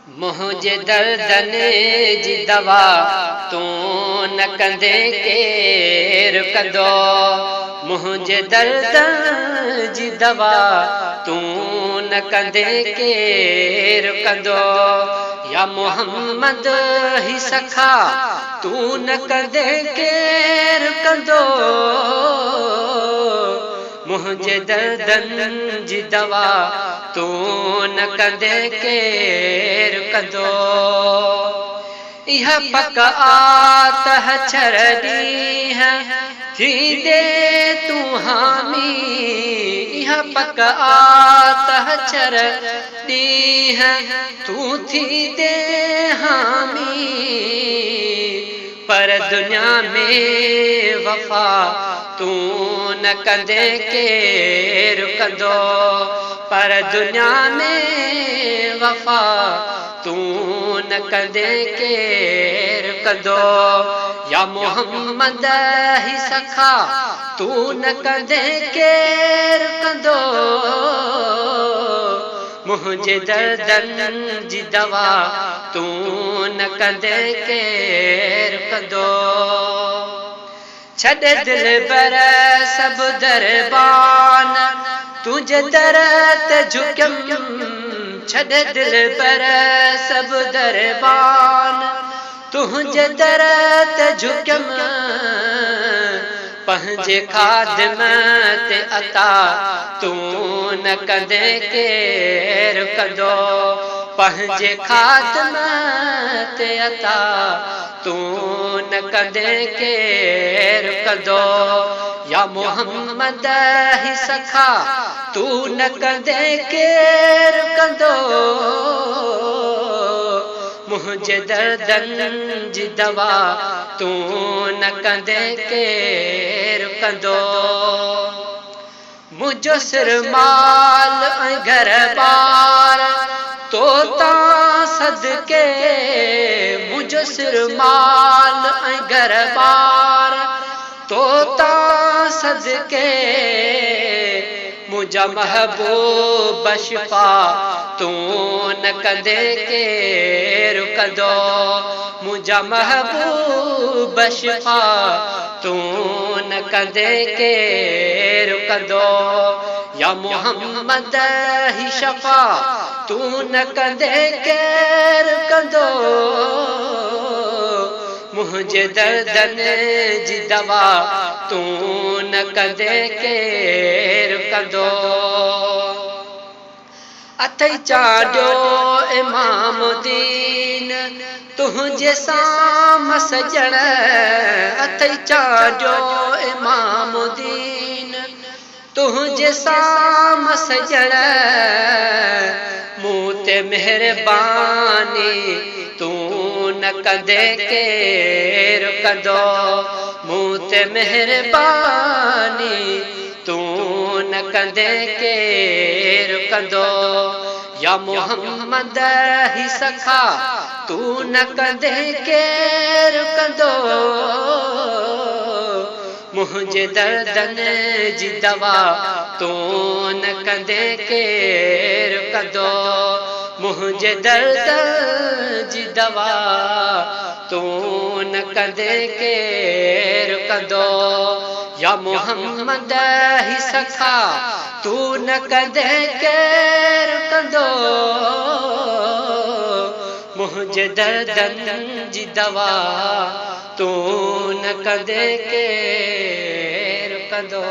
मुझे दर्दन जी दवा तू न कंदे केर कंदो। मुझे दर्दन जी दवा तू न कंदे केर कंदो। या मोहम्मद ही सखा तू न कंदे केर कंदो। मुझे दर्दन जी दवा तू न कंदे केर कंदो। यह पक आत है छरदी है थी दे तू हामी। यह पक आत है छरदी है तू थी दे हामी। पर दुनिया में वफा तू न कंदे केर कंदो। पर दुनिया में वफा तू न कंदे केर कंदो। या मोहम्मद ही सखा तू न कंदे केर कंदो। मुझे दर्दन जी दवा तू न कंदे केर कंदो। छॾ दिल बर सब दरबान तुझे दर ते झुकम। छॾ दिल बर सब दरबान तुझे दर ते झुकम। पंहिंजे खादिम ते अता तू न कंदे केर कंदो। पंहिंजे खादिम ते अता तू न कंदे केर कंदो। या मोहम्मद ही सखा तू न कंदे केर कंदो। मुझे दर्दन जी दवा तू न कंदे केर कंदो। मुझो सिर माल घर बार तो ता सदके। मुझो सिर माल घर बार तो ता सदके। मुझा महबूब शिफा तू न कंदे केर कंदो। मुझा महबूब शिफा तू न कंदे केर कंदो। या मोहम्मद ही शफा तू न कंदे केर कंदो। मुझे दर्दन जी दवा तू न कंदे केर कंदो। अथई चाढ़ियो इमाम दीन तुझे साम सजण। अथई चाढ़ियो इमाम दीन तुझे साम सजण। मूं ते मेहरबानी तू न कंदे केर कंदो। मूं ते मेहरबानी तू न कंदे केर कंदो। या मोहम्मद ही सखा तू न कंदे केर कंदो। मुझे दर्दन जी दवा तू न कंदे केर कंदो। मुझे दर्द जी दवा तू न कंदे केर कंदो। या मोहम्मद ही सखा तू न कंदे केर कंदो। मुझे दर्दन जी दवा तू न कंदे केर कंदो।